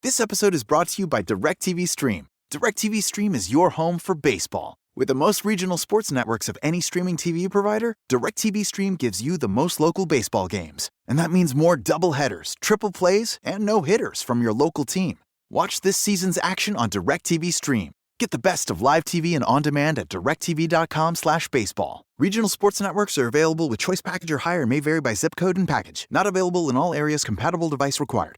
This episode is brought to you by DirecTV Stream. DirecTV Stream is your home for baseball. With the most regional sports networks of any streaming TV provider, DirecTV Stream gives you the most local baseball games. And that means more doubleheaders, triple plays, and no-hitters from your local team. Watch this season's action on DirecTV Stream. Get the best of live TV and on-demand at directtv.com/baseball. Regional sports networks are available with choice package or higher and may vary by zip code and package. Not available in all areas. Compatible device required.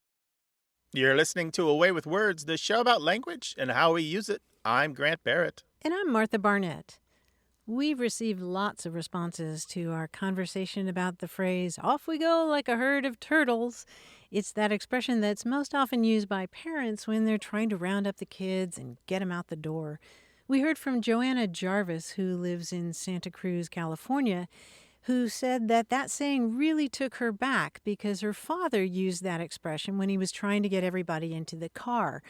You're listening to Away with Words, the show about language and how we use it. I'm Grant Barrett. And I'm Martha Barnett. We've received lots of responses to our conversation about the phrase, "off we go like a herd of turtles." It's that expression that's most often used by parents when they're trying to round up the kids and get them out the door. We heard from Joanna Jarvis, who lives in Santa Cruz, California, who said that saying really took her back because her father used that expression when he was trying to get everybody into the car.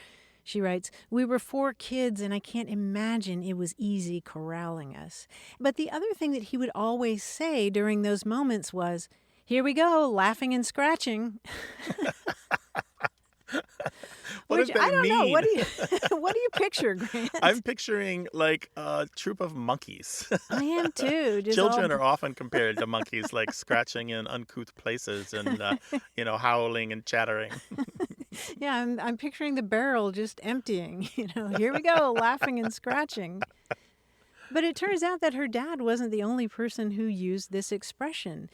She writes, "We were 4 kids and I can't imagine it was easy corralling us." But the other thing that he would always say during those moments was, "Here we go, laughing and scratching." What does that I don't mean? know. What do you picture, Grant? I'm picturing like a troop of monkeys. I am too. Children are often compared to monkeys, like scratching in uncouth places and, howling and chattering. Yeah, I'm picturing the barrel just emptying. Here we go, laughing and scratching. But it turns out that her dad wasn't the only person who used this expression.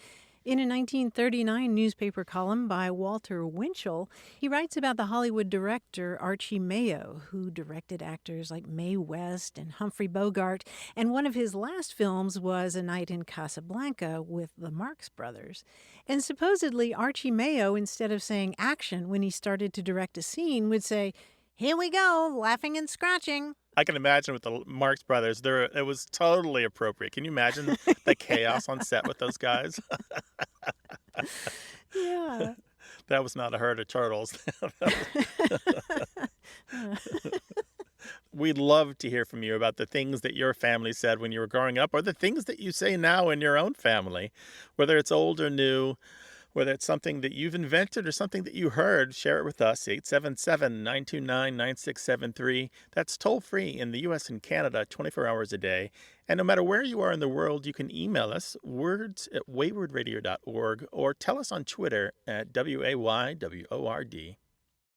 In a 1939 newspaper column by Walter Winchell, he writes about the Hollywood director Archie Mayo, who directed actors like Mae West and Humphrey Bogart, and one of his last films was A Night in Casablanca with the Marx Brothers. And supposedly Archie Mayo, instead of saying action when he started to direct a scene, would say, "Here we go, laughing and scratching." I can imagine with the Marx Brothers, it was totally appropriate. Can you imagine the chaos on set with those guys? Yeah. That was not a herd of turtles. We'd love to hear from you about the things that your family said when you were growing up or the things that you say now in your own family, whether it's old or new. Whether it's something that you've invented or something that you heard, share it with us, 877-929-9673. That's toll-free in the U.S. and Canada, 24 hours a day. And no matter where you are in the world, you can email us, words@waywardradio.org, or tell us on Twitter at WAYWORD.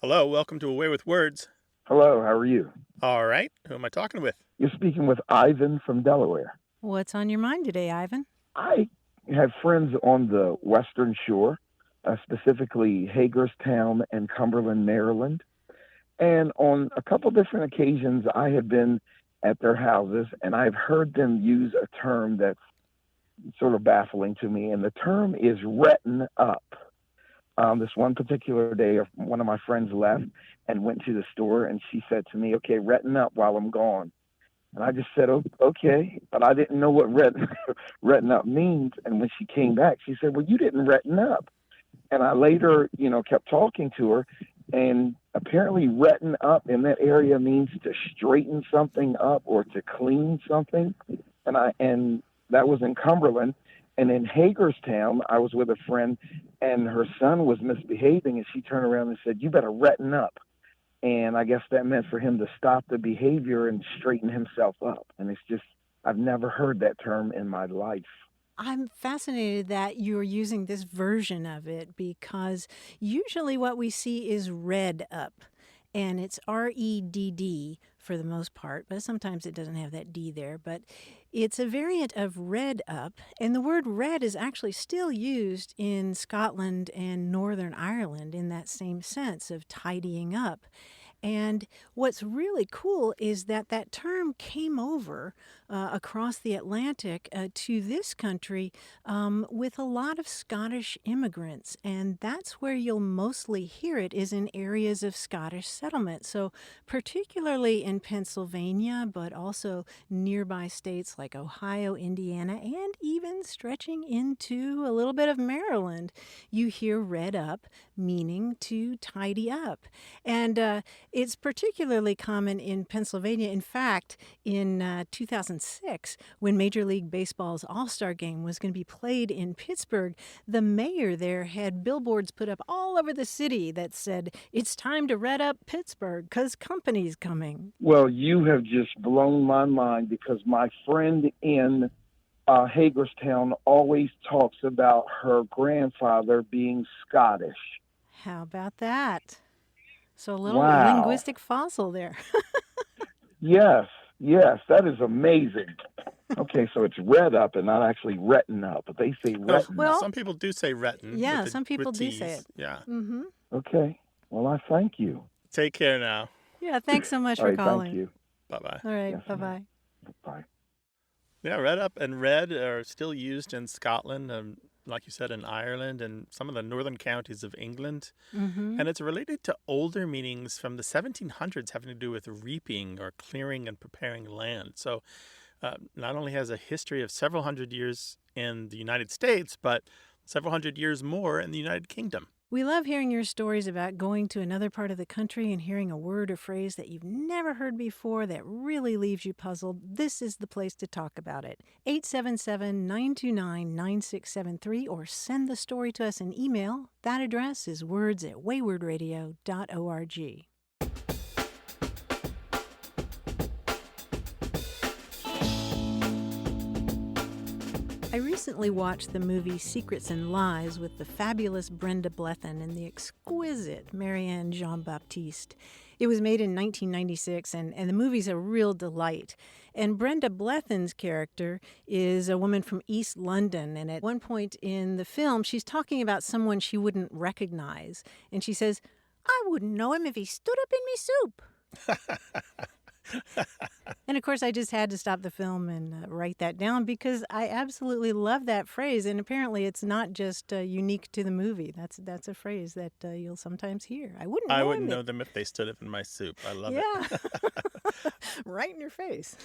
Hello, welcome to Away with Words. Hello, how are you? All right, who am I talking with? You're speaking with Ivan from Delaware. What's on your mind today, Ivan? I have friends on the Western Shore, specifically Hagerstown and Cumberland, Maryland. And on a couple different occasions, I have been at their houses, and I've heard them use a term that's sort of baffling to me, and the term is retten up. This one particular day, one of my friends left and went to the store, and she said to me, "Okay, retten up while I'm gone." And I just said, "Oh, okay," but I didn't know what retten up means. And when she came back, she said, "Well, you didn't retten up." And I later, kept talking to her, and apparently retten up in that area means to straighten something up or to clean something. And that was in Cumberland. And in Hagerstown, I was with a friend, and her son was misbehaving, and she turned around and said, "You better retten up." And I guess that meant for him to stop the behavior and straighten himself up. And it's just, I've never heard that term in my life. I'm fascinated that you're using this version of it because usually what we see is red up. And it's REDD for the most part, but sometimes it doesn't have that D there. But it's a variant of red up. And the word red is actually still used in Scotland and Northern Ireland in that same sense of tidying up. And what's really cool is that term came over across the Atlantic to this country with a lot of Scottish immigrants. And that's where you'll mostly hear it is in areas of Scottish settlement. So particularly in Pennsylvania, but also nearby states like Ohio, Indiana, and even stretching into a little bit of Maryland, you hear red up, meaning to tidy up. And it's particularly common in Pennsylvania. In fact, in 2006, 2006, when Major League Baseball's All-Star Game was going to be played in Pittsburgh, the mayor there had billboards put up all over the city that said, "It's time to red up Pittsburgh because company's coming." Well, you have just blown my mind because my friend in Hagerstown always talks about her grandfather being Scottish. How about that? So a little Wow. linguistic fossil there. Yes, that is amazing. Okay, so it's red up and not actually retten up, but they say retten Well, up. Some people do say retten. Yeah, some people do T's. say it. Yeah. Mm-hmm. Okay, well, I thank you. Take care now. Yeah, thanks so much All for right, calling. thank you. Bye-bye. All right, Yes, bye-bye. Bye. Yeah, red up and red are still used in Scotland, like you said, in Ireland and some of the northern counties of England. Mm-hmm. And it's related to older meanings from the 1700s having to do with reaping or clearing and preparing land. So not only has a history of several hundred years in the United States, but several hundred years more in the United Kingdom. We love hearing your stories about going to another part of the country and hearing a word or phrase that you've never heard before that really leaves you puzzled. This is the place to talk about it. 877-929-9673 or send the story to us in email. That address is words@waywardradio.org. I recently watched the movie Secrets and Lies with the fabulous Brenda Blethyn and the exquisite Marianne Jean-Baptiste. It was made in 1996, and the movie's a real delight. And Brenda Blethyn's character is a woman from East London, and at one point in the film, she's talking about someone she wouldn't recognize. And she says, "I wouldn't know him if he stood up in me soup." And of course, I just had to stop the film and write that down because I absolutely love that phrase. And apparently, it's not just unique to the movie. That's a phrase that you'll sometimes hear. I wouldn't know them if they stood up in my soup. I love it. Yeah, right in your face.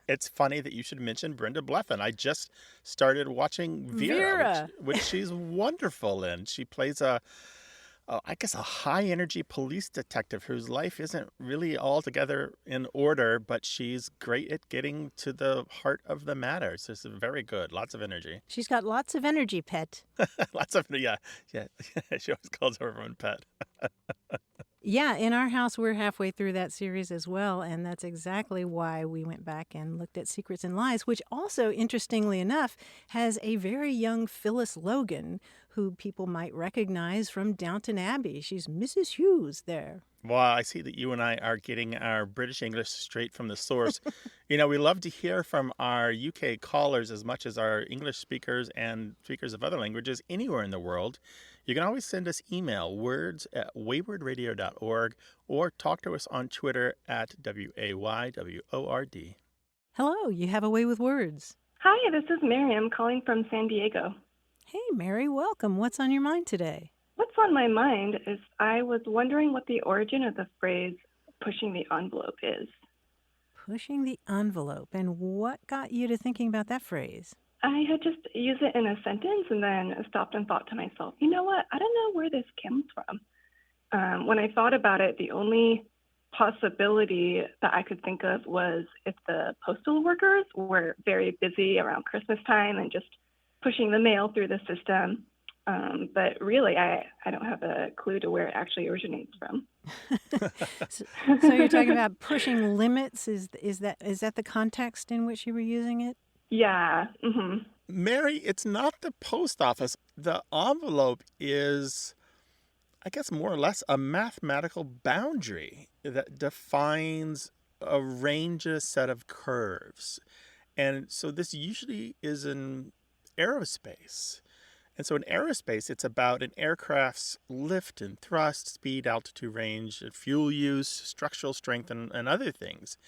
It's funny that you should mention Brenda Blethyn. I just started watching Vera. Which she's wonderful in. She plays a high-energy police detective whose life isn't really altogether in order, but she's great at getting to the heart of the matter. So it's very good. Lots of energy. She's got lots of energy, pet. Yeah. She always calls her own pet. Yeah, in our house, we're halfway through that series as well, and that's exactly why we went back and looked at Secrets and Lies, which also, interestingly enough, has a very young Phyllis Logan, who people might recognize from Downton Abbey. She's Mrs. Hughes there. Well, I see that you and I are getting our British English straight from the source. We love to hear from our UK callers as much as our English speakers and speakers of other languages anywhere in the world. You can always send us email, words@waywardradio.org, or talk to us on Twitter @WAYWORD. Hello, you have a way with words. Hi, this is Miriam calling from San Diego. Hey, Mary, welcome. What's on your mind today? What's on my mind is I was wondering what the origin of the phrase pushing the envelope is. Pushing the envelope. And what got you to thinking about that phrase? I had just used it in a sentence and then stopped and thought to myself, you know what? I don't know where this comes from. When I thought about it, the only possibility that I could think of was if the postal workers were very busy around Christmas time and just pushing the mail through the system. But really, I don't have a clue to where it actually originates from. So you're talking about pushing limits? Is that the context in which you were using it? Yeah. Mm-hmm. Mary, it's not the post office. The envelope is, I guess, more or less a mathematical boundary that defines a range, a set of curves. And so this usually is in aerospace. And so in aerospace, it's about an aircraft's lift and thrust, speed, altitude, range, fuel use, structural strength, and other things.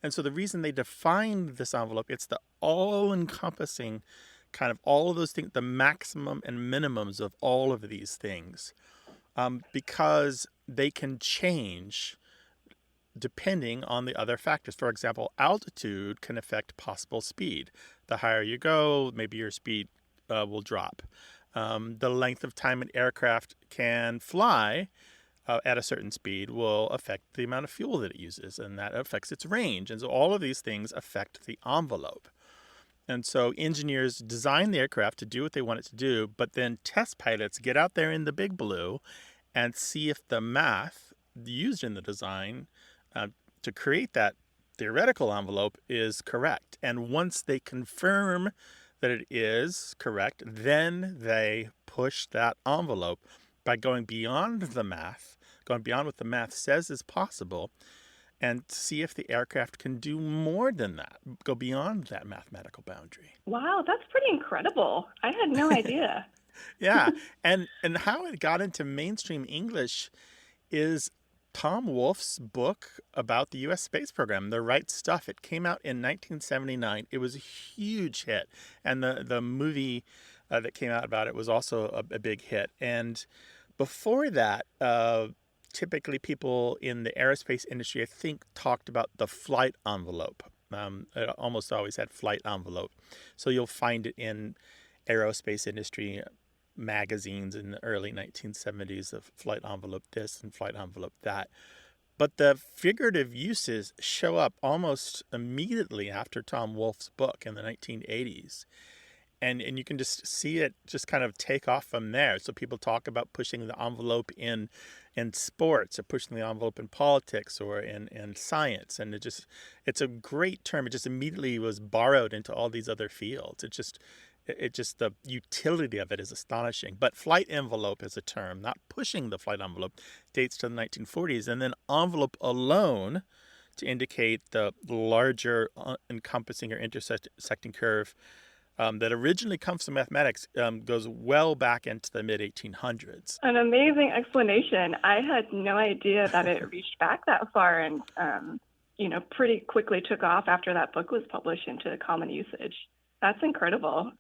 And so the reason they defined this envelope, it's the all-encompassing kind of all of those things, the maximum and minimums of all of these things, because they can change depending on the other factors. For example, altitude can affect possible speed. The higher you go, maybe your speed will drop. The length of time an aircraft can fly at a certain speed will affect the amount of fuel that it uses, and that affects its range. And so all of these things affect the envelope. And so engineers design the aircraft to do what they want it to do, but then test pilots get out there in the big blue and see if the math used in the design to create that theoretical envelope is correct. And once they confirm that it is correct, then they push that envelope by going beyond the math, going beyond what the math says is possible, and see if the aircraft can do more than that, go beyond that mathematical boundary. Wow, that's pretty incredible. I had no idea. Yeah, and how it got into mainstream English is Tom Wolfe's book about the U.S. space program, The Right Stuff. It came out in 1979. It was a huge hit, and the movie that came out about it was also a big hit. And before that, typically people in the aerospace industry, I think, talked about the flight envelope. It almost always had flight envelope. So you'll find it in aerospace industry magazines in the early 1970s of flight envelope this and flight envelope that. But the figurative uses show up almost immediately after Tom Wolfe's book in the 1980s. And you can just see it just kind of take off from there. So people talk about pushing the envelope in sports, or pushing the envelope in politics, or in science. And it's a great term. It just immediately was borrowed into all these other fields. It just the utility of it is astonishing. But flight envelope as a term, not pushing the flight envelope, dates to the 1940s. And then envelope alone, to indicate the larger encompassing or intersecting curve, that originally comes from mathematics, goes well back into the mid-1800s. An amazing explanation. I had no idea that it reached back that far, and pretty quickly took off after that book was published into common usage. That's incredible.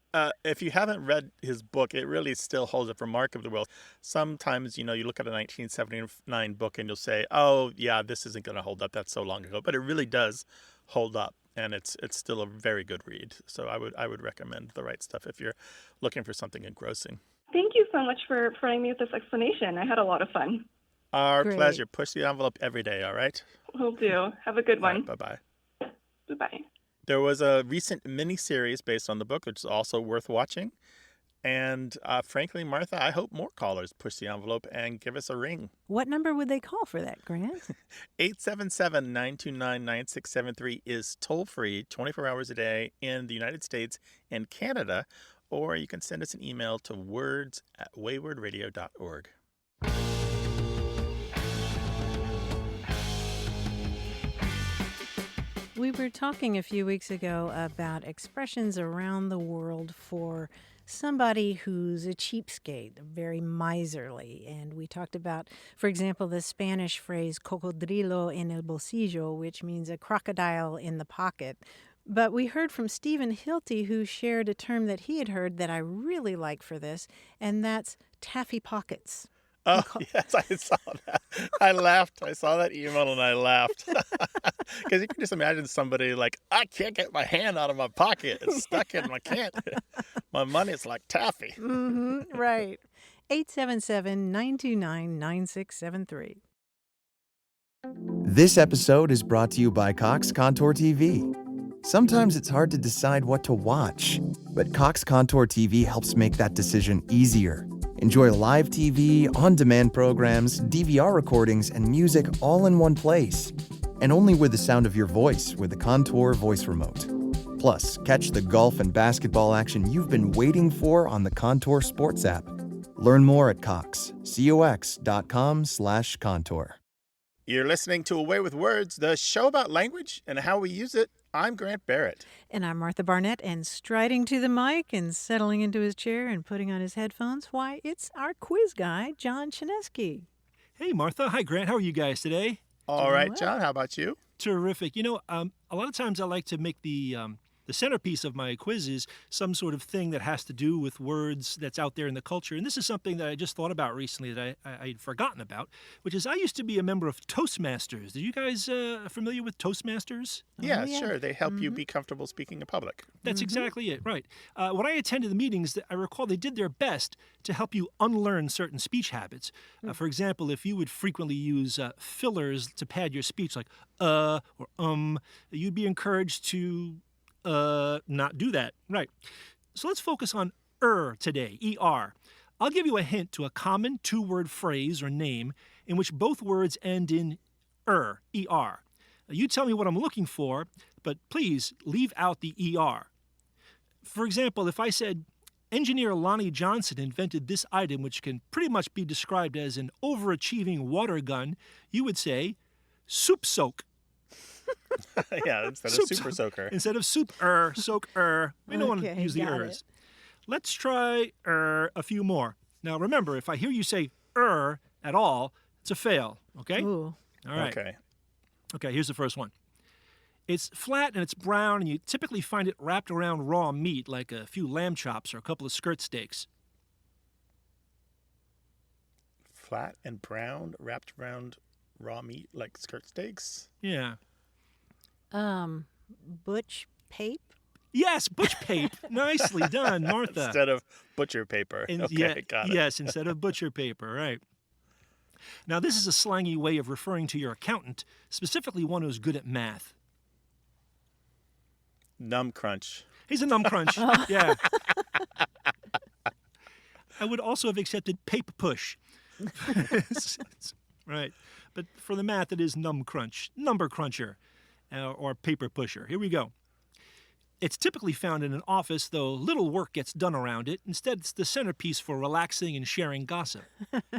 If you haven't read his book, it really still holds up remarkably well. Sometimes, you look at a 1979 book and you'll say, oh, yeah, this isn't going to hold up. That's so long ago. But it really does hold up. And it's still a very good read. So I would recommend The Right Stuff if you're looking for something engrossing. Thank you so much for providing me with this explanation. I had a lot of fun. Our Great. pleasure. Push the envelope every day, all right? Will do. Have a good one. All right, bye-bye. Bye-bye. There was a recent miniseries based on the book, which is also worth watching. And frankly, Martha, I hope more callers push the envelope and give us a ring. What number would they call for that, Grant? 877-929-9673 is toll-free 24 hours a day in the United States and Canada. Or you can send us an email to words@waywardradio.org. We were talking a few weeks ago about expressions around the world for somebody who's a cheapskate, very miserly. And we talked about, for example, the Spanish phrase cocodrilo en el bolsillo, which means a crocodile in the pocket. But we heard from Stephen Hilty, who shared a term that he had heard that I really like for this, and that's taffy pockets. Oh, yes, I saw that. I laughed. I saw that email and I laughed. Because you can just imagine somebody like, I can't get my hand out of my pocket. It's stuck in. I can't. My money's like taffy. Mm-hmm, right. 877-929-9673. This episode is brought to you by Cox Contour TV. Sometimes it's hard to decide what to watch, but Cox Contour TV helps make that decision easier. Enjoy live TV, on-demand programs, DVR recordings, and music all in one place. And only with the sound of your voice with the Contour voice remote. Plus, catch the golf and basketball action you've been waiting for on the Contour Sports app. Learn more at cox.com/contour. You're listening to Away with Words, the show about language and how we use it. I'm Grant Barrett. And I'm Martha Barnett, and striding to the mic and settling into his chair and putting on his headphones, why, it's our quiz guy, John Chinesky. Hey, Martha. Hi, Grant. How are you guys today? All right, John, how about you? Terrific. A lot of times I like to make the the centerpiece of my quiz is some sort of thing that has to do with words that's out there in the culture. And this is something that I just thought about recently that I'd forgotten about, which is I used to be a member of Toastmasters. Are you guys familiar with Toastmasters? Yeah, sure. They help you be comfortable speaking in public. That's exactly it, right. When I attended the meetings, I recall they did their best to help you unlearn certain speech habits. For example, if you would frequently use fillers to pad your speech, like or you'd be encouraged to not do that. Right. So let's focus on today, E-R. I'll give you a hint to a common two-word phrase or name in which both words end in E-R. You tell me what I'm looking for, but please leave out the ER. For example, if I said, engineer Lonnie Johnson invented this item which can pretty much be described as an overachieving water gun, you would say, soup soak. Yeah, instead of super soaker. Instead of soak. We don't want to use the ers. Let's try a few more. Now remember, if I hear you say at all, it's a fail, okay? Ooh. All right. Okay, here's the first one. It's flat and it's brown, and you typically find it wrapped around raw meat, like a few lamb chops or a couple of skirt steaks. Flat and brown, wrapped around raw meat like skirt steaks? Yeah. Butch pape? Yes, butch pape. Nicely done, Martha. Instead of butcher paper. Got it. Yes, instead of butcher paper, right. Now, this is a slangy way of referring to your accountant, specifically one who's good at math. Numb crunch. He's a numb crunch, yeah. I would also have accepted pape push. Right. But for the math, it is numb crunch, number cruncher, or paper pusher. Here we go. It's typically found in an office, though little work gets done around it. Instead, it's the centerpiece for relaxing and sharing gossip.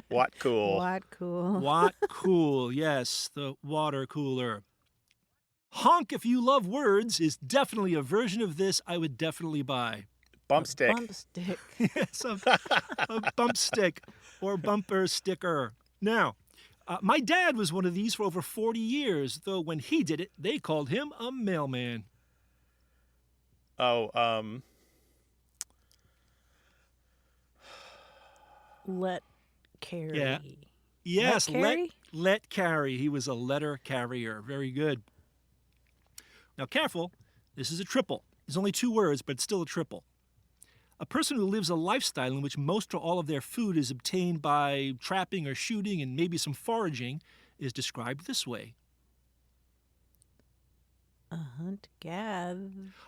What cool. What cool. What cool, yes, the water cooler. Honk, if you love words, is definitely a version of this I would definitely buy. Bump stick. Bump stick. Yes, a bump stick or bumper sticker. Now, my dad was one of these for over 40 years, though when he did it, they called him a mailman. Let carry. Yeah. Yes, carry? let carry. He was a letter carrier. Very good. Now, careful. This is a triple. There's only 2 words, but it's still a triple. A person who lives a lifestyle in which most or all of their food is obtained by trapping or shooting and maybe some foraging is described this way. A hunt-gath.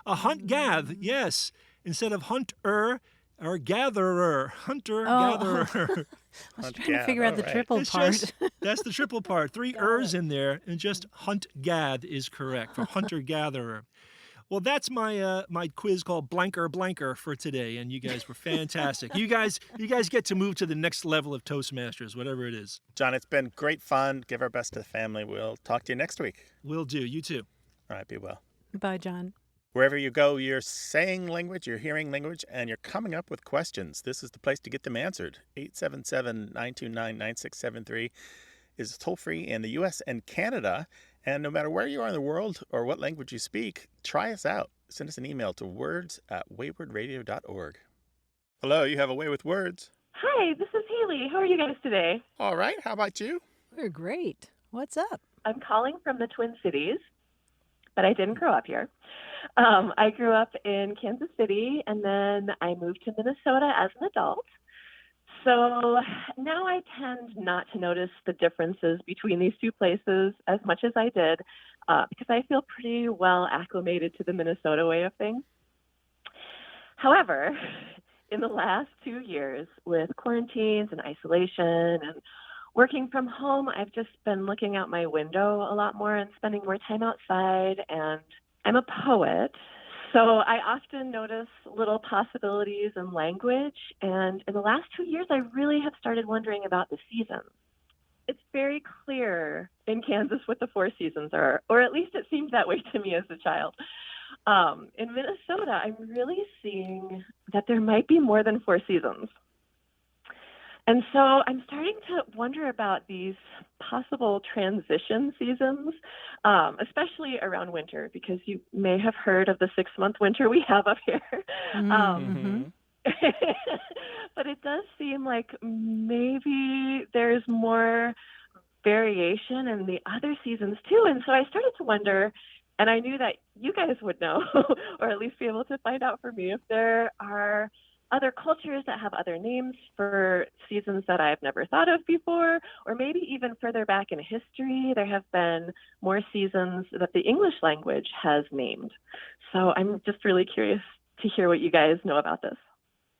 A hunt-gath, yes. Instead of hunter or gatherer. Hunter-gatherer. I was trying to figure out the triple part. That's the triple part. 3 ers in there, and just hunt-gath is correct for hunter-gatherer. Well, that's my my quiz called Blanker for today, and you guys were fantastic. You guys get to move to the next level of Toastmasters, whatever it is. John, it's been great fun. Give our best to the family. We'll talk to you next week. Will do. You too. All right, be well. Bye, John. Wherever you go, you're saying language, you're hearing language, and you're coming up with questions. This is the place to get them answered. 877-929-9673 is toll-free in the U.S. and Canada. And no matter where you are in the world or what language you speak, try us out. Send us an email to words@waywardradio.org. Hello, you have a way with words. Hi, this is Haley. How are you guys today? All right, how about you? We're great. What's up? I'm calling from the Twin Cities, but I didn't grow up here. I grew up in Kansas City, and then I moved to Minnesota as an adult. So now I tend not to notice the differences between these 2 places as much as I did because I feel pretty well acclimated to the Minnesota way of things. However, in the last 2 years with quarantines and isolation and working from home, I've just been looking out my window a lot more and spending more time outside. And I'm a poet, so I often notice little possibilities in language. And in the last 2 years, I really have started wondering about the seasons. It's very clear in Kansas what the 4 seasons are, or at least it seemed that way to me as a child. In Minnesota, I'm really seeing that there might be more than 4 seasons. And so I'm starting to wonder about these possible transition seasons, especially around winter, because you may have heard of the 6-month winter we have up here. Mm-hmm. But it does seem like maybe there's more variation in the other seasons too. And so I started to wonder, and I knew that you guys would know, or at least be able to find out for me, if there are other cultures that have other names for seasons that I've never thought of before, or maybe even further back in history, there have been more seasons that the English language has named. So I'm just really curious to hear what you guys know about this.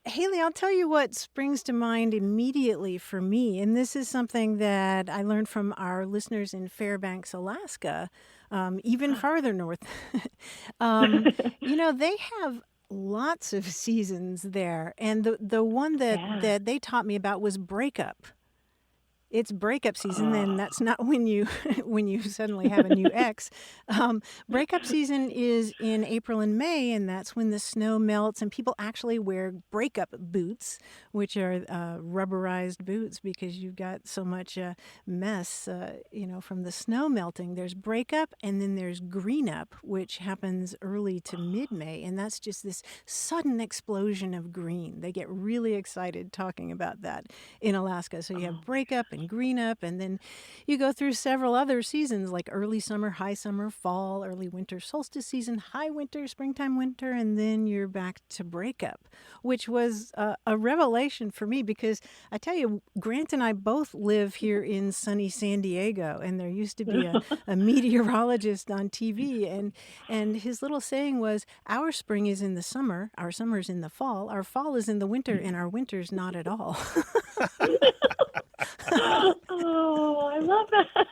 Haley, I'll tell you what springs to mind immediately for me, and this is something that I learned from our listeners in Fairbanks, Alaska, even farther north. They have lots of seasons there, and the one that they taught me about was breakup. It's breakup season, and that's not when you suddenly have a new ex. Breakup season is in April and May, and that's when the snow melts, and people actually wear breakup boots, which are rubberized boots because you've got so much mess, from the snow melting. There's breakup, and then there's greenup, which happens early to mid-May, and that's just this sudden explosion of green. They get really excited talking about that in Alaska. So you have breakup and greenup, and then you go through several other seasons like early summer, high summer, fall, early winter, solstice season, high winter, springtime, winter, and then you're back to breakup, which was a revelation for me because I tell you, Grant and I both live here in sunny San Diego, and there used to be a meteorologist on TV, and his little saying was, our spring is in the summer, our summer is in the fall, our fall is in the winter, and our winter's not at all. Oh, I love that.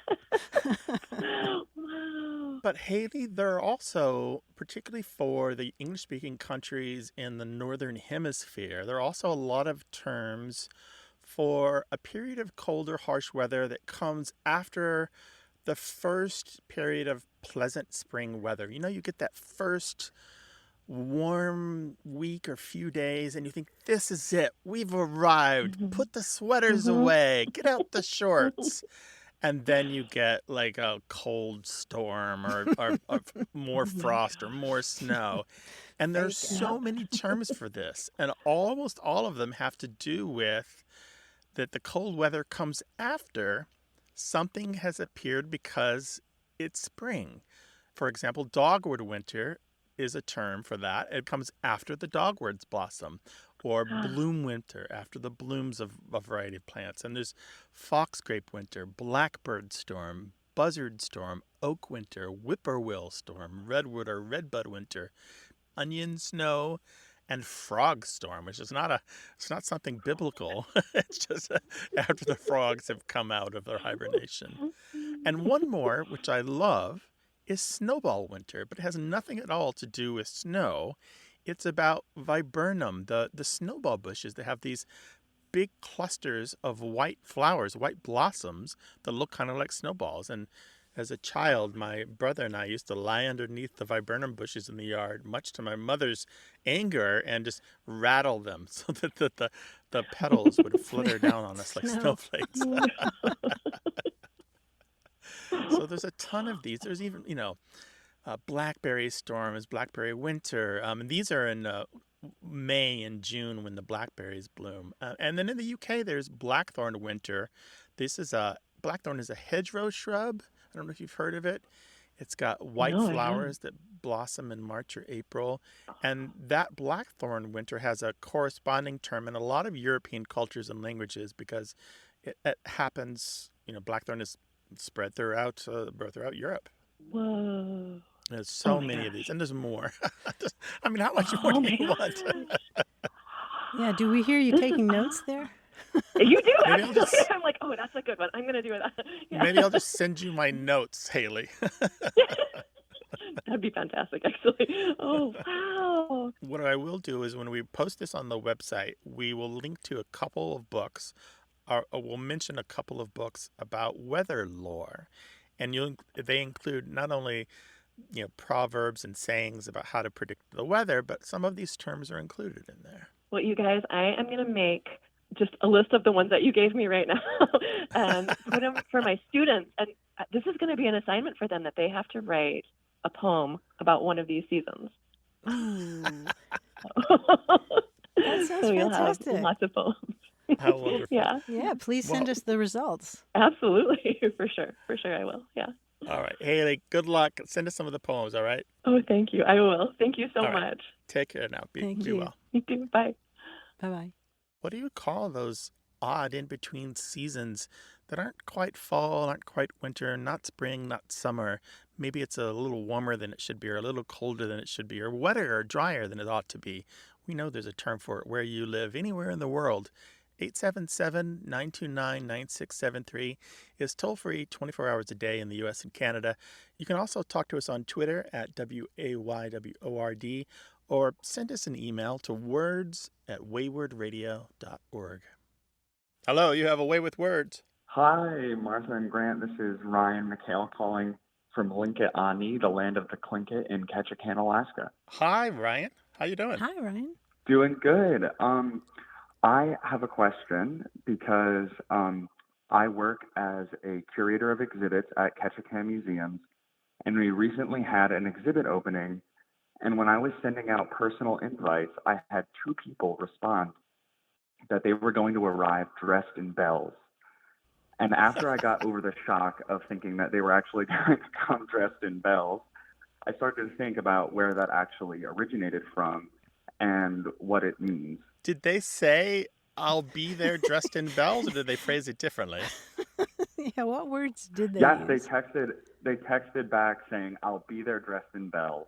Wow. But Haley, there are also, particularly for the English-speaking countries in the Northern Hemisphere, there are also a lot of terms for a period of colder, harsh weather that comes after the first period of pleasant spring weather. You get that first warm week or few days, and you think, this is it. We've arrived. Mm-hmm. Put the sweaters away. Get out the shorts. And then you get like a cold storm or more frost or more snow. And there's so many terms for this. And almost all of them have to do with that the cold weather comes after something has appeared because it's spring. For example, dogwood winter is a term for that. It comes after the dogwoods blossom, or bloom winter, after the blooms of a variety of plants. And there's foxgrape winter, blackbird storm, buzzard storm, oak winter, whippoorwill storm, redwood or redbud winter, onion snow, and frog storm, which is it's not something biblical. It's just after the frogs have come out of their hibernation. And one more, which I love, is snowball winter, but it has nothing at all to do with snow. It's about viburnum, the snowball bushes that have these big clusters of white flowers, white blossoms that look kind of like snowballs. And as a child, my brother and I used to lie underneath the viburnum bushes in the yard, much to my mother's anger, and just rattle them so that the petals would flutter down on us like snowflakes. So there's a ton of these. There's even, blackberry storm is blackberry winter. And these are in May and June when the blackberries bloom. And then in the UK, there's blackthorn winter. Blackthorn is a hedgerow shrub. I don't know if you've heard of it. It's got white flowers that blossom in March or April. And that blackthorn winter has a corresponding term in a lot of European cultures and languages because it happens, blackthorn is spread throughout Europe. Whoa. There's so many of these, and there's more. I mean, how much more do you want? Yeah, do we hear you taking notes there? You do, actually. I'm like, oh, that's a good one. I'm going to do that. Yeah. Maybe I'll just send you my notes, Haley. That'd be fantastic, actually. Oh, wow. What I will do is when we post this on the website, we will link to a couple of books, or we'll mention a couple of books about weather lore. And they include not only proverbs and sayings about how to predict the weather, but some of these terms are included in there. Well, you guys, I am going to make just a list of the ones that you gave me right now and put them for my students. And this is going to be an assignment for them that they have to write a poem about one of these seasons. Ooh. That sounds So you'll fantastic. have lots of poems. How wonderful. Yeah, Yeah, please send us the results. absolutely. For sure I will. Yeah. All right. Haley, good luck. Send us some of the poems, all right? Oh, thank you. I will. Thank you so All right. much. Take care now. Thank Be you. well. You too. Bye. Bye-bye. What do you call those odd in-between seasons that aren't quite fall, aren't quite winter, not spring, not summer? Maybe it's a little warmer than it should be, or a little colder than it should be, or wetter or drier than it ought to be. We know there's a term for it where you live, anywhere in the world. 877-929-9673 is toll-free 24 hours a day in the U.S. and Canada. You can also talk to us on Twitter at WAYWORD, or send us an email to words@waywardradio.org. Hello, you have a way with words. Hi, Martha and Grant. This is Ryan McHale calling from Linkit-Ani, the land of the Tlingit in Ketchikan, Alaska. Hi, Ryan. How you doing? Hi, Ryan. Doing good. I have a question because I work as a curator of exhibits at Ketchikan Museums, and we recently had an exhibit opening. And when I was sending out personal invites, I had 2 people respond that they were going to arrive dressed in bells. And after I got over the shock of thinking that they were actually going to come dressed in bells, I started to think about where that actually originated from and what it means. Did they say, I'll be there dressed in bells, or did they phrase it differently? Yeah, what words did they Yes, use? they texted back saying, I'll be there dressed in bells.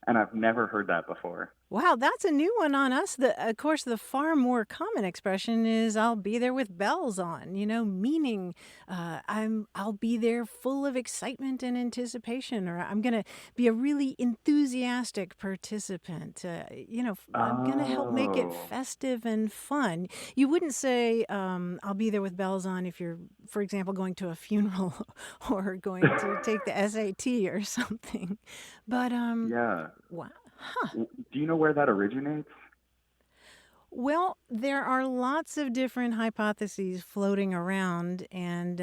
And I've never heard that before. Wow, that's a new one on us. Of course, the far more common expression is "I'll be there with bells on," meaning I'll be there full of excitement and anticipation, or I'm going to be a really enthusiastic participant. I'm going to help make it festive and fun. You wouldn't say "I'll be there with bells on" if you're, for example, going to a funeral or going to take the SAT or something. But Yeah. wow. Huh. Do you know where that originates? Well, there are lots of different hypotheses floating around, and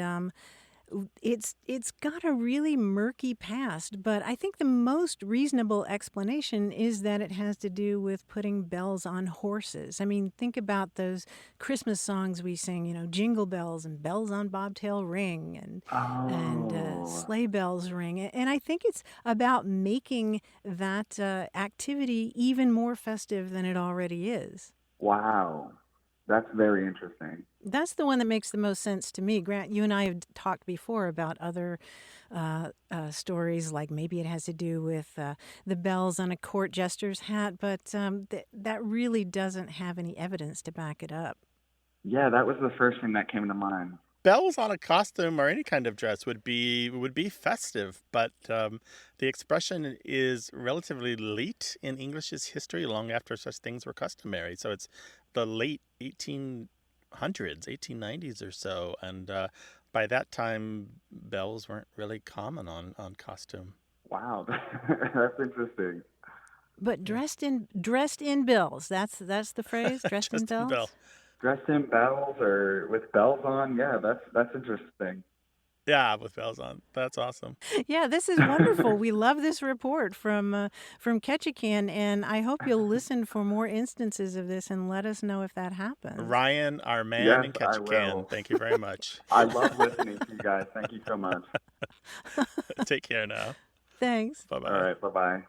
it's got a really murky past. But I think the most reasonable explanation is that it has to do with putting bells on horses. I mean, think about those Christmas songs we sing, jingle bells and bells on bobtail ring and sleigh bells ring. And I think it's about making that activity even more festive than it already is. Wow. That's very interesting. That's the one that makes the most sense to me. Grant, you and I have talked before about other stories, like maybe it has to do with the bells on a court jester's hat, but that really doesn't have any evidence to back it up. Yeah, that was the first thing that came to mind. Bells on a costume or any kind of dress would be festive, but the expression is relatively late in English's history, long after such things were customary. So it's the late 1800s, 1890s or so, and by that time, bells weren't really common on costume. Wow, that's interesting. But dressed in bells. That's the phrase. Dressed in bells. Dressed in bells or with bells on, yeah, that's interesting. Yeah, with bells on. That's awesome. Yeah, this is wonderful. We love this report from Ketchikan, and I hope you'll listen for more instances of this and let us know if that happens. Ryan, our man Yes, in I Ketchikan, will. thank you very much. I love listening to you guys. Thank you so much. Take care now. Thanks. Bye-bye. All right, bye-bye.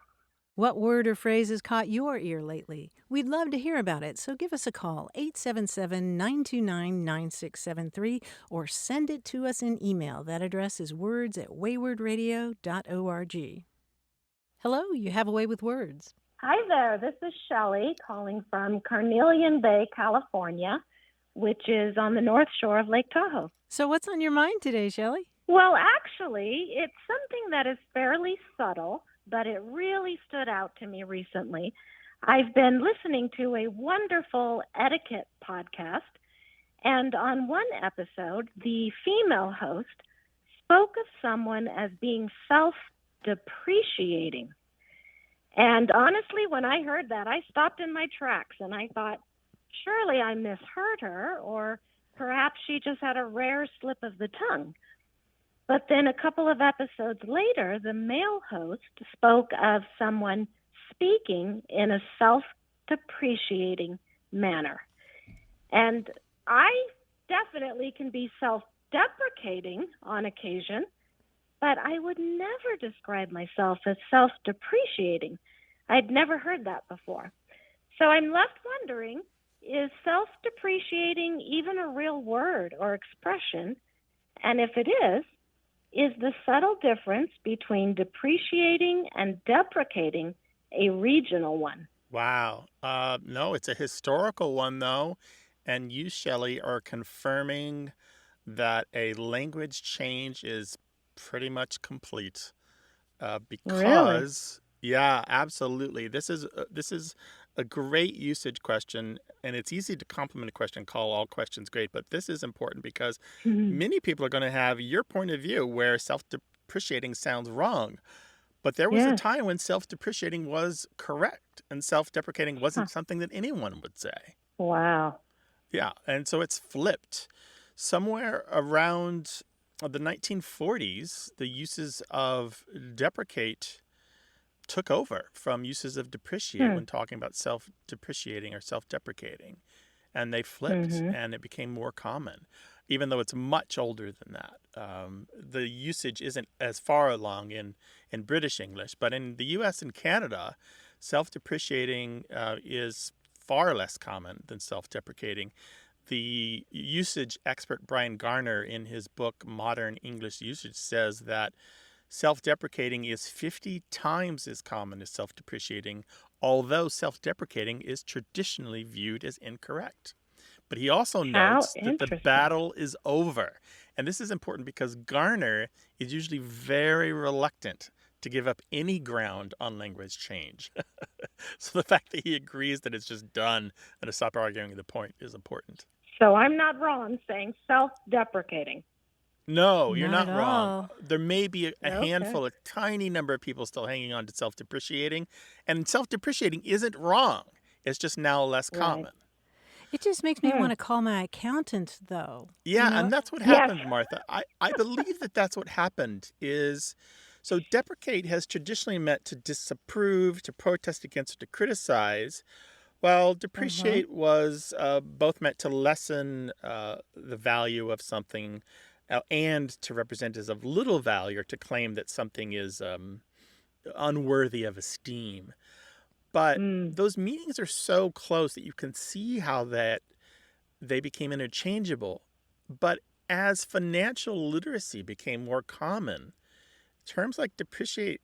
What word or phrase has caught your ear lately? We'd love to hear about it, so give us a call, 877-929-9673, or send it to us in email. That address is words@waywardradio.org. Hello, you have a way with words. Hi there, this is Shelley calling from Carnelian Bay, California, which is on the north shore of Lake Tahoe. So what's on your mind today, Shelley? Well, actually, it's something that is fairly subtle, but it really stood out to me recently. I've been listening to a wonderful etiquette podcast, and on one episode, the female host spoke of someone as being self-depreciating. And honestly, when I heard that, I stopped in my tracks and I thought, Surely I misheard her, or perhaps she just had a rare slip of the tongue. But then a couple of episodes later, the male host spoke of someone speaking in a self-depreciating manner. And I definitely can be self-deprecating on occasion, but I would never describe myself as self-depreciating. I'd never heard that before. So I'm left wondering, is self-depreciating even a real word or expression? And if it is the subtle difference between depreciating and deprecating a regional one? Wow. No, it's a historical one, though. And you, Shelley, are confirming that a language change is pretty much complete. Really? Because, yeah, absolutely. This is a great usage question, and it's easy to compliment a question, call all questions great, but this is important because many people are going to have your point of view where self-depreciating sounds wrong. But there was a Yes. time when self-depreciating was correct and self-deprecating Huh. wasn't something that anyone would say. Wow. Yeah, and so it's flipped. Somewhere around the 1940s, the uses of deprecate took over from uses of depreciate when talking about self-depreciating or self-deprecating. And they flipped and it became more common, even though it's much older than that. The usage isn't as far along in British English, but in the US and Canada, self-depreciating is far less common than self-deprecating. The usage expert Brian Garner, in his book Modern English Usage, says that self-deprecating is 50 times as common as self-depreciating, although self-deprecating is traditionally viewed as incorrect. But he also notes that the battle is over. And this is important because Garner is usually very reluctant to give up any ground on language change. So the fact that he agrees that it's just done and to stop arguing the point is important. So I'm not wrong saying self-deprecating. No, you're Not not at wrong. all. There may be a Okay. handful, a tiny number of people still hanging on to self-depreciating, and self-depreciating isn't wrong. It's just now less Right. common. It just makes me want to call my accountant, though. Yeah, You know? and that's what Yes. happened, Martha. I believe that that's what happened is, so deprecate has traditionally meant to disapprove, to protest against, or to criticize, while depreciate was both meant to lessen the value of something and to represent as of little value or to claim that something is unworthy of esteem. But those meanings are so close that you can see how that they became interchangeable. But as financial literacy became more common, terms like depreciate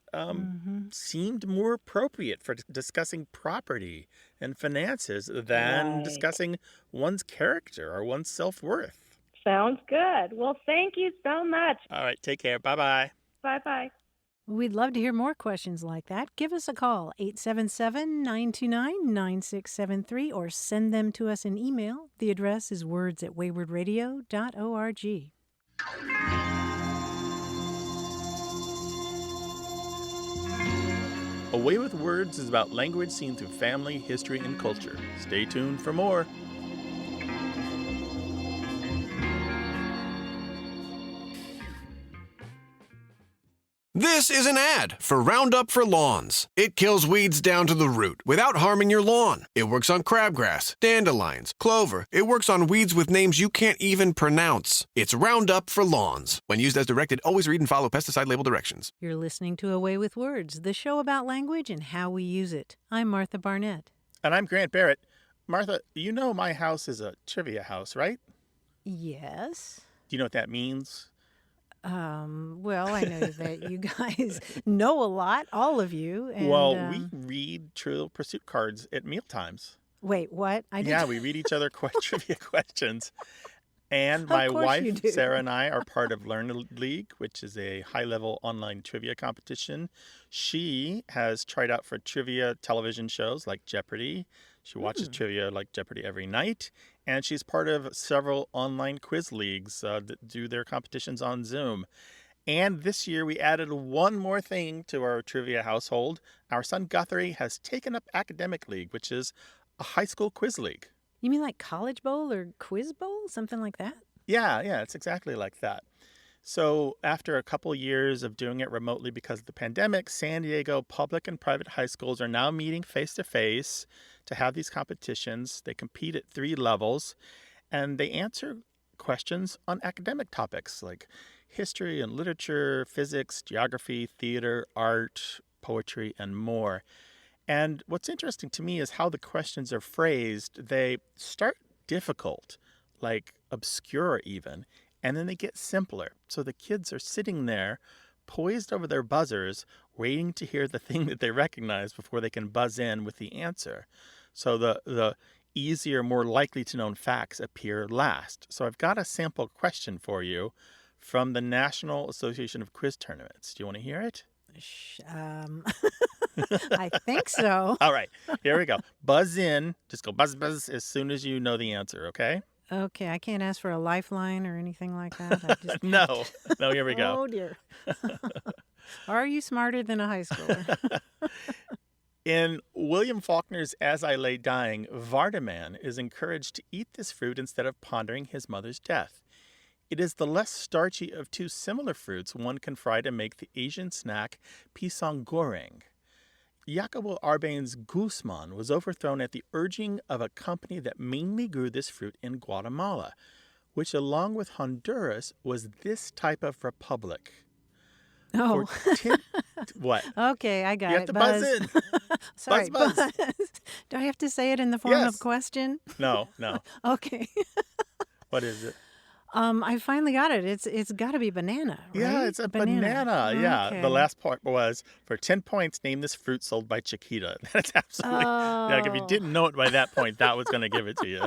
seemed more appropriate for discussing property and finances than Right. discussing one's character or one's self-worth. Sounds good. Well, thank you so much. All right, take care. Bye-bye. Bye-bye. We'd love to hear more questions like that. Give us a call, 877-929-9673, or send them to us in email. The address is words@waywardradio.org. Away with Words is about language seen through family, history, and culture. Stay tuned for more. This is an ad for Roundup for Lawns. It kills weeds down to the root without harming your lawn. It works on crabgrass, dandelions, clover. It works on weeds with names you can't even pronounce. It's Roundup for Lawns. When used as directed, always read and follow pesticide label directions. You're listening to Away with Words, the show about language and how we use it. I'm Martha Barnett. And I'm Grant Barrett. Martha, you know my house is a trivia house, right? Yes. Do you know what that means? Well, I know that you guys know a lot, all of you. And, Well, we read Trivial Pursuit cards at mealtimes. Wait, what? Yeah, we read each other trivia questions. And Of my course you wife, do. Sarah, and I are part of Learn League, which is a high-level online trivia competition. She has tried out for trivia television shows like Jeopardy! She watches trivia like Jeopardy! Every night. And she's part of several online quiz leagues that do their competitions on Zoom. And this year we added one more thing to our trivia household. Our son Guthrie has taken up Academic League, which is a high school quiz league. You mean like College Bowl or Quiz Bowl? Something like that? Yeah, it's exactly like that. So after a couple years of doing it remotely because of the pandemic, San Diego public and private high schools are now meeting face-to-face to have these competitions. They compete at 3 levels, and they answer questions on academic topics like history and literature, physics, geography, theater, art, poetry, and more. And what's interesting to me is how the questions are phrased. They start difficult, like obscure even, and then they get simpler. So the kids are sitting there, poised over their buzzers, waiting to hear the thing that they recognize before they can buzz in with the answer. So the easier, more likely to know facts appear last. So I've got a sample question for you from the National Association of Quiz Tournaments. Do you want to hear it? I think so. All right, here we go. Buzz in. Just go buzz, buzz as soon as you know the answer, okay? Okay, I can't ask for a lifeline or anything like that. I just No, here we go. Oh, dear. Are you smarter than a high schooler? In William Faulkner's As I Lay Dying, Vardaman is encouraged to eat this fruit instead of pondering his mother's death. It is the less starchy of 2 similar fruits one can fry to make the Asian snack pisang goreng. Jacobo Arben's Guzman was overthrown at the urging of a company that mainly grew this fruit in Guatemala, which along with Honduras was this type of republic. Oh. What? Okay, I got it. You have to buzz in. Sorry, buzz. Do I have to say it in the form of question? No. Okay. What is it? I finally got it. It's got to be banana, right? Yeah, it's a banana. Yeah. Okay. The last part was, for 10 points, name this fruit sold by Chiquita. That's absolutely... Like, if you didn't know it by that point, that was going to give it to you.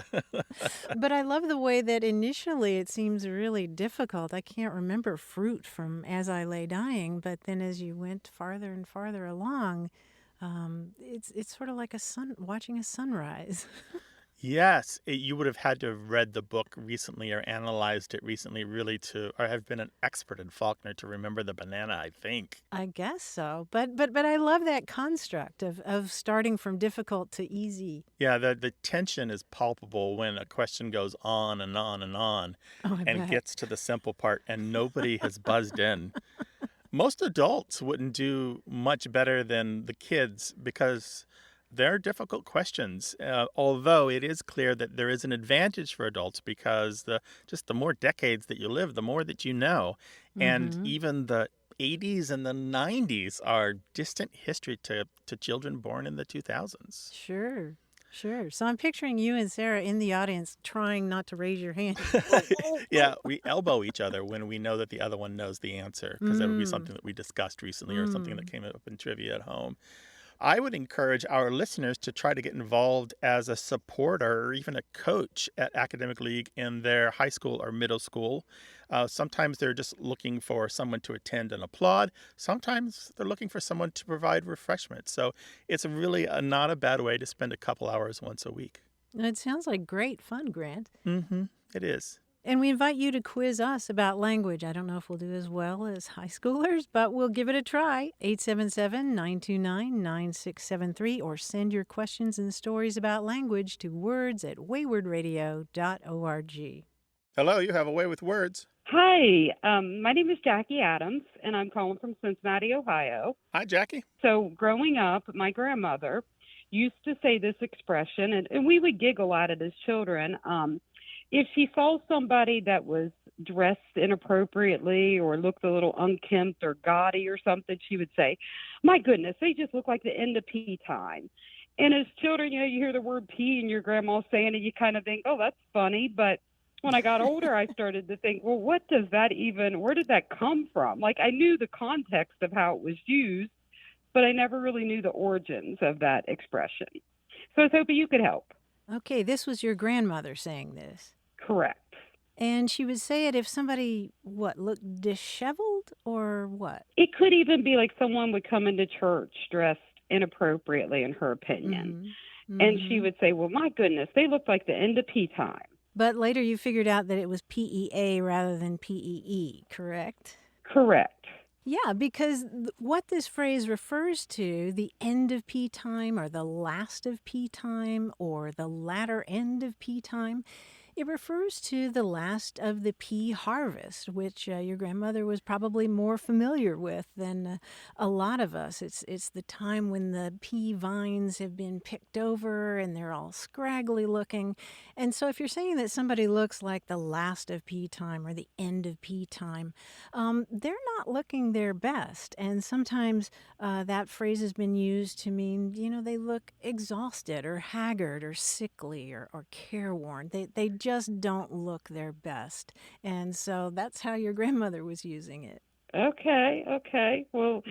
But I love the way that initially it seems really difficult. I can't remember fruit from As I Lay Dying, but then as you went farther and farther along, it's sort of like watching a sunrise. Yes, you would have had to have read the book recently or analyzed it recently really or have been an expert in Faulkner to remember the banana, I think. I guess so. But I love that construct of starting from difficult to easy. Yeah, the tension is palpable when a question goes on and on and on and gets to the simple part and nobody has buzzed in. Most adults wouldn't do much better than the kids because they're difficult questions, although it is clear that there is an advantage for adults because the more decades that you live, the more that you know. And even the 80s and the 90s are distant history to children born in the 2000s. Sure. So I'm picturing you and Sarah in the audience trying not to raise your hand. Yeah, we elbow each other when we know that the other one knows the answer because that would be something that we discussed recently or something that came up in trivia at home. I would encourage our listeners to try to get involved as a supporter or even a coach at Academic League in their high school or middle school. Sometimes they're just looking for someone to attend and applaud. Sometimes they're looking for someone to provide refreshment. So it's really not a bad way to spend a couple hours once a week. It sounds like great fun, Grant. Mm-hmm. It is. And we invite you to quiz us about language. I don't know if we'll do as well as high schoolers, but we'll give it a try. 877-929-9673 or send your questions and stories about language to words@waywardradio.org. Hello, you have a way with words. Hi, my name is Jackie Adams, and I'm calling from Cincinnati, Ohio. Hi, Jackie. So growing up, my grandmother used to say this expression, and we would giggle at it as children. If she saw somebody that was dressed inappropriately or looked a little unkempt or gaudy or something, she would say, "My goodness, they just look like the end of pea time." And as children, you hear the word pea and your grandma saying it, you kind of think, oh, that's funny. But when I got older, I started to think, well, where did that come from? Like, I knew the context of how it was used, but I never really knew the origins of that expression. So I was hoping you could help. Okay, this was your grandmother saying this. Correct. And she would say it if somebody, looked disheveled or what? It could even be like someone would come into church dressed inappropriately, in her opinion. And she would say, well, my goodness, they look like the end of pea time. But later you figured out that it was PEA rather than PEE, correct? Correct. Yeah, because what this phrase refers to, the end of pea time or the last of pea time or the latter end of pea time, it refers to the last of the pea harvest, which your grandmother was probably more familiar with than a lot of us. It's the time when the pea vines have been picked over and they're all scraggly looking. And so if you're saying that somebody looks like the last of pea time or the end of pea time, they're not looking their best. And sometimes that phrase has been used to mean, they look exhausted or haggard or sickly or careworn. They just don't look their best. And so that's how your grandmother was using it. Okay. Well,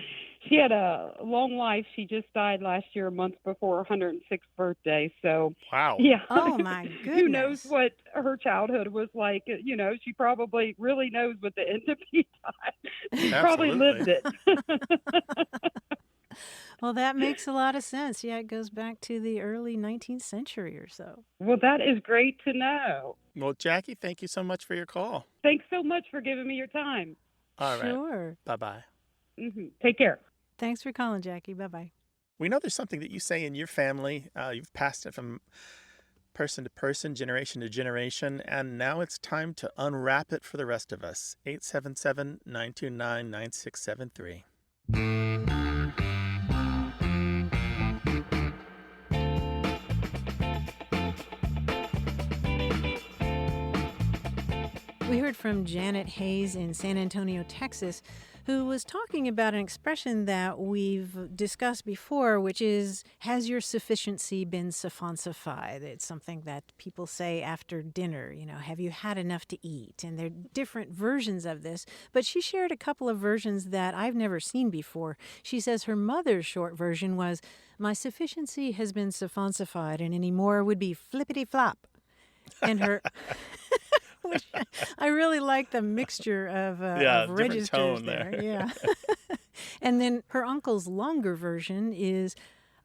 she had a long life. She just died last year, a month before her 106th birthday. So, Wow. yeah. Oh, my goodness. Who knows what her childhood was like? She probably really knows what the end of pea time. She probably lived it. Well, that makes a lot of sense. Yeah, it goes back to the early 19th century or so. Well, that is great to know. Well, Jackie, thank you so much for your call. Thanks so much for giving me your time. All right. Sure. Bye-bye. Take care. Thanks for calling, Jackie. Bye-bye. We know there's something that you say in your family. You've passed it from person to person, generation to generation, and now it's time to unwrap it for the rest of us. 877-929-9673. We heard from Janet Hayes in San Antonio, Texas, who was talking about an expression that we've discussed before, which is, has your sufficiency been suffincified? It's something that people say after dinner, have you had enough to eat? And there are different versions of this, but she shared a couple of versions that I've never seen before. She says her mother's short version was, my sufficiency has been suffincified, and any more would be flippity-flop. And her... Which I really like the mixture of registers tone there. Yeah. And then her uncle's longer version is,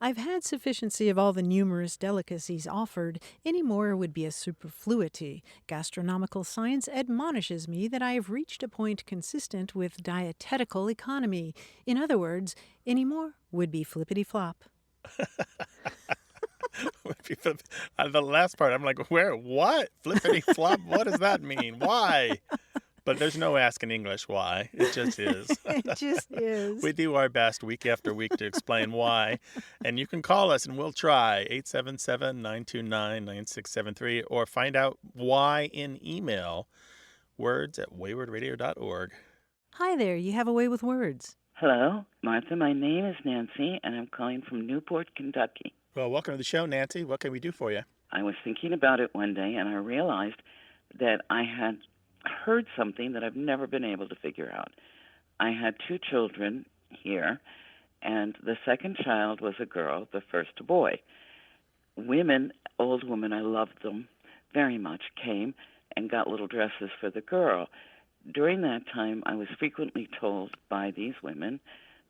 I've had sufficiency of all the numerous delicacies offered. Any more would be a superfluity. Gastronomical science admonishes me that I have reached a point consistent with dietetical economy. In other words, any more would be flippity-flop. The last part, I'm like, where? What? Flippity flop? What does that mean? Why? But there's no asking English why. It just is. It just is. We do our best week after week to explain why. And you can call us and we'll try. 877-929-9673 or find out why in email. words@waywardradio.org. Hi there. You have a way with words. Hello, Martha. My name is Nancy, and I'm calling from Newport, Kentucky. Well, welcome to the show, Nancy. What can we do for you? I was thinking about it one day, and I realized that I had heard something that I've never been able to figure out. I had 2 children here, and the second child was a girl, the first a boy. Women, old women, I loved them very much, came and got little dresses for the girl. During that time, I was frequently told by these women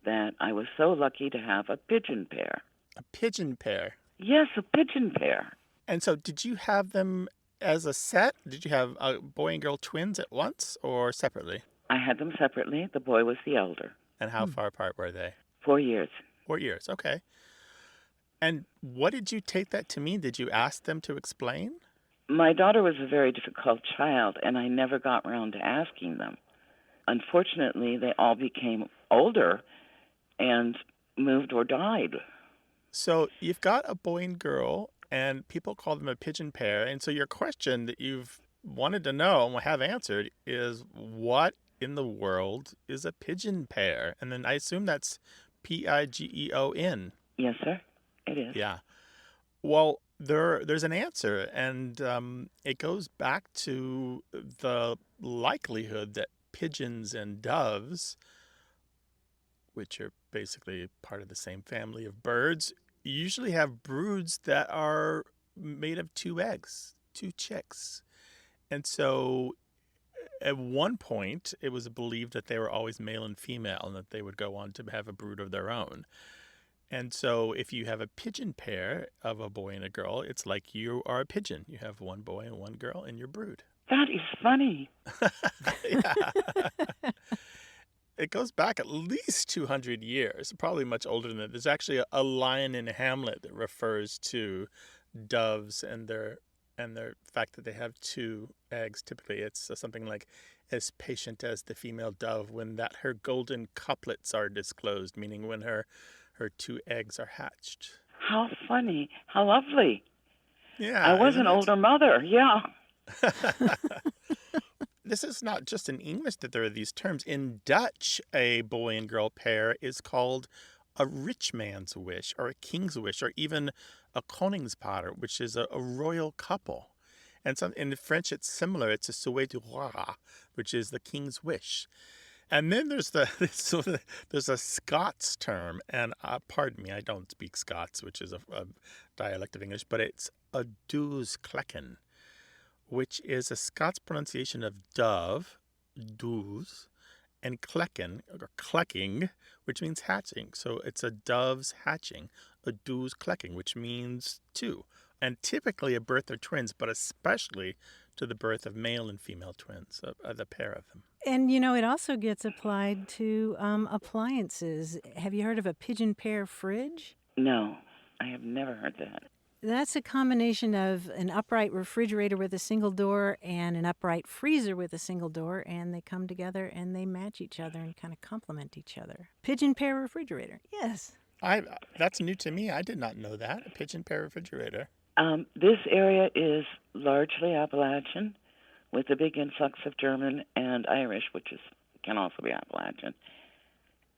that I was so lucky to have a pigeon pair. A pigeon pair? Yes, a pigeon pair. And so did you have them as a set? Did you have a boy and girl twins at once or separately? I had them separately. The boy was the elder. And how far apart were they? 4 years. 4 years, okay. And what did you take that to mean? Did you ask them to explain? My daughter was a very difficult child, and I never got around to asking them. Unfortunately, they all became older and moved or died. So you've got a boy and girl, and people call them a pigeon pair. And so your question that you've wanted to know and have answered is, what in the world is a pigeon pair? And then I assume that's Pigeon. Yes, sir. It is. Yeah. Well, there's an answer, and it goes back to the likelihood that pigeons and doves, which are basically part of the same family of birds, usually have broods that are made of 2 eggs, 2 chicks. And so at one point, it was believed that they were always male and female and that they would go on to have a brood of their own. And so if you have a pigeon pair of a boy and a girl, it's like you are a pigeon. You have 1 boy and 1 girl in your brood. That is funny. Yeah. it goes back at least 200 years, probably much older than that. There's actually a line in Hamlet that refers to doves and their fact that they have two eggs. Typically, it's something like, as patient as the female dove when that her golden couplets are disclosed, meaning when her two eggs are hatched. How funny. How lovely. Yeah. I was isn't an it? older mother. Yeah. This is not just in English that there are these terms. In Dutch, a boy and girl pair is called a rich man's wish or a king's wish or even a koningspaar, which is a royal couple. And in French, it's similar. It's a souhait du roi, which is the king's wish. And then there's there's a Scots term, and pardon me, I don't speak Scots, which is a dialect of English, but it's a doos klekken, which is a Scots pronunciation of dove, doos, and klekken, or klekking, which means hatching. So it's a dove's hatching, a doos klekking, which means two. And typically a birth of twins, but especially to the birth of male and female twins, the pair of them. And, it also gets applied to appliances. Have you heard of a pigeon pair fridge? No, I have never heard that. That's a combination of an upright refrigerator with a single door and an upright freezer with a single door, and they come together and they match each other and kind of complement each other. Pigeon pair refrigerator, yes. That's new to me. I did not know that, a pigeon pair refrigerator. This area is largely Appalachian, with a big influx of German and Irish, which can also be Appalachian.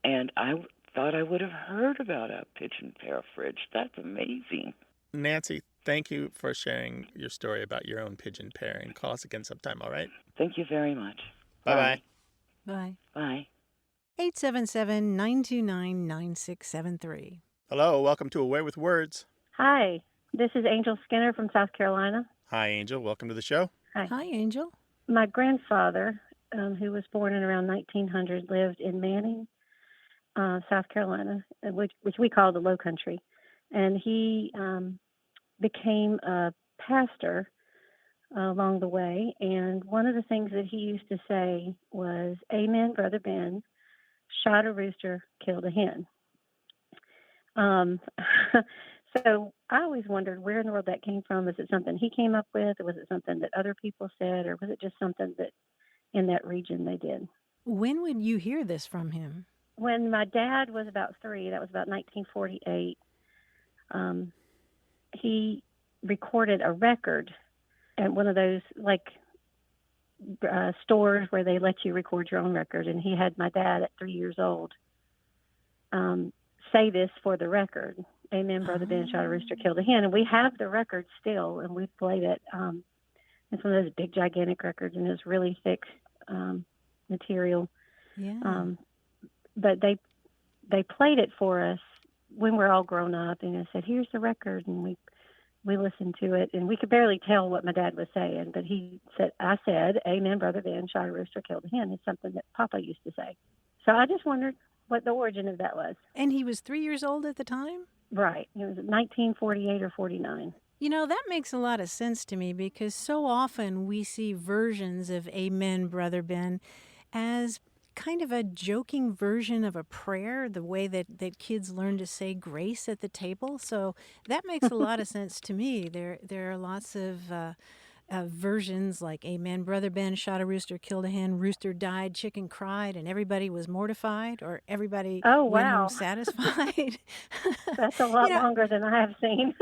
And I thought I would have heard about a pigeon pair fridge. That's amazing. Nancy, thank you for sharing your story about your own pigeon pair, and call us again sometime, all right? Thank you very much. Bye-bye. Bye. Bye. 877-929-9673. Hello, welcome to Away with Words. Hi, this is Angel Skinner from South Carolina. Hi, Angel. Welcome to the show. Hi, Angel. My grandfather, who was born in around 1900, lived in Manning, South Carolina, which we call the Low Country. And he became a pastor along the way. And one of the things that he used to say was, "Amen, Brother Ben, shot a rooster, killed a hen." So I always wondered where in the world that came from. Is it something he came up with, or was it something that other people said, or was it just something that in that region they did? When would you hear this from him? When my dad was about 3, that was about 1948, he recorded a record at one of those stores where they let you record your own record. And he had my dad at 3 years old say this for the record. "Amen, Brother Ben, shot a rooster, killed a hen." And we have the record still, and we've played it. It's one of those big, gigantic records, and it's really thick material. Yeah. But they played it for us when we're all grown up, and I said, "Here's the record," and we listened to it, and we could barely tell what my dad was saying, but I said, "Amen, Brother Ben, shot a rooster, killed a hen." It's something that Papa used to say. So I just wondered what the origin of that was. And he was 3 years old at the time? Right. It was 1948 or 49. That makes a lot of sense to me, because so often we see versions of "Amen, Brother Ben" as kind of a joking version of a prayer, the way that kids learn to say grace at the table. So that makes a lot of sense to me. There are lots of versions like "Amen, Brother Ben, shot a rooster, killed a hen, rooster died, chicken cried, and everybody was mortified," or "everybody went home satisfied." That's a lot longer than I have seen.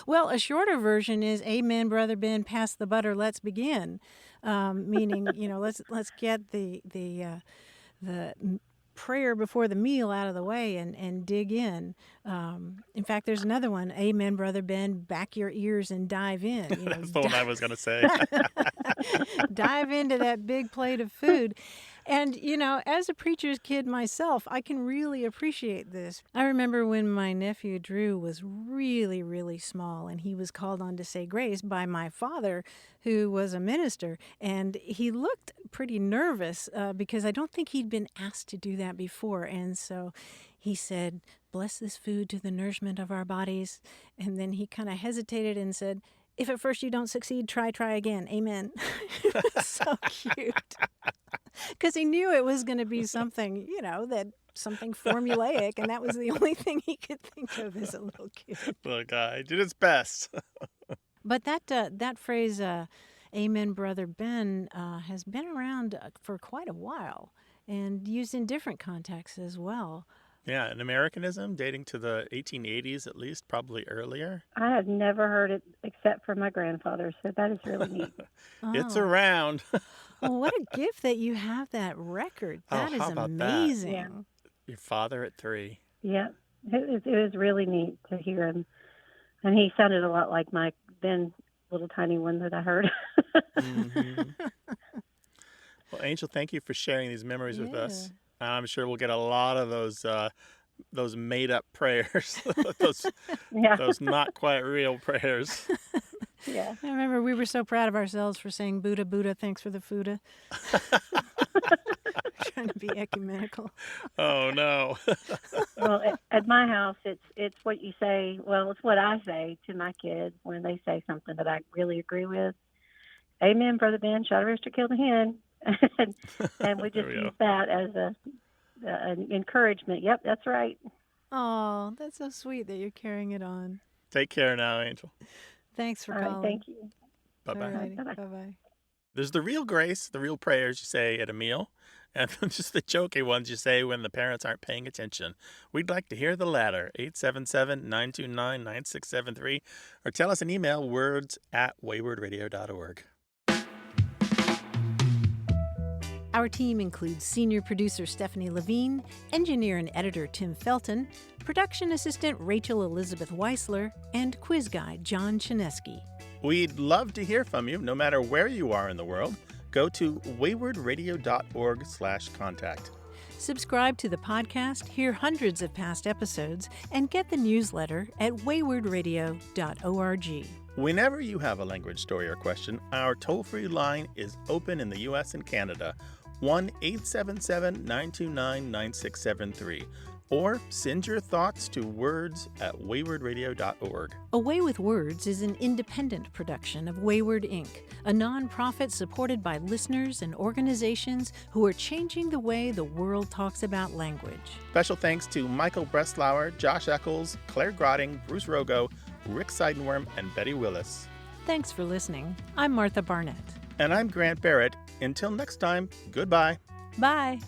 Well, a shorter version is "Amen, Brother Ben, pass the butter, let's begin," meaning let's get the prayer before the meal out of the way and dig in. In fact, there's another one, "Amen, Brother Ben, back your ears and dive in." That's the one I was going to say. Dive into that big plate of food. And, as a preacher's kid myself, I can really appreciate this. I remember when my nephew Drew was really, really small, and he was called on to say grace by my father, who was a minister. And he looked pretty nervous because I don't think he'd been asked to do that before. And so he said, "Bless this food to the nourishment of our bodies." And then he kind of hesitated and said, If at first you don't succeed, try again. Amen. It was so cute. Because he knew it was going to be something, something formulaic, and that was the only thing he could think of as a little kid. Little guy did his best. But that phrase, "Amen, Brother Ben," has been around for quite a while and used in different contexts as well. Yeah, an Americanism dating to the 1880s at least, probably earlier. I have never heard it except for my grandfather, so that is really neat. It's Oh. around. Well, what a gift that you have that record. That is how about amazing. Yeah. Your father at 3. Yeah, it was really neat to hear him. And he sounded a lot like my then little tiny one that I heard. Mm-hmm. Well, Angel, thank you for sharing these memories with us. I'm sure we'll get a lot of those made-up prayers, those not quite real prayers. Yeah. I remember we were so proud of ourselves for saying Buddha, Buddha, thanks for the Fuda. Trying to be ecumenical. Oh, no. Well, at my house, it's what you say. Well, it's what I say to my kids when they say something that I really agree with. Amen, Brother Ben. Shot a rooster, killed a hen. and we just use that as an encouragement. Yep, that's right. Oh, that's so sweet that you're carrying it on. Take care now, Angel. Thanks for All right, calling. thank you. Bye-bye. Bye-bye. There's the real grace, the real prayers you say at a meal, and just the jokey ones you say when the parents aren't paying attention. We'd like to hear the latter, 877-929-9673, or tell us an email, words@waywardradio.org. Our team includes senior producer Stephanie Levine, engineer and editor Tim Felton, production assistant Rachel Elizabeth Weisler, and quiz guy John Chinesky. We'd love to hear from you, no matter where you are in the world. Go to waywardradio.org/contact. Subscribe to the podcast, hear hundreds of past episodes, and get the newsletter at waywardradio.org. Whenever you have a language story or question, our toll-free line is open in the U.S. and Canada, 1-877-929-9673. Or send your thoughts to words@waywardradio.org. A Way with Words is an independent production of Wayward Inc., a nonprofit supported by listeners and organizations who are changing the way the world talks about language. Special thanks to Michael Breslauer, Josh Eccles, Claire Grotting, Bruce Rogo, Rick Seidenworm, and Betty Willis. Thanks for listening. I'm Martha Barnett. And I'm Grant Barrett. Until next time, goodbye. Bye.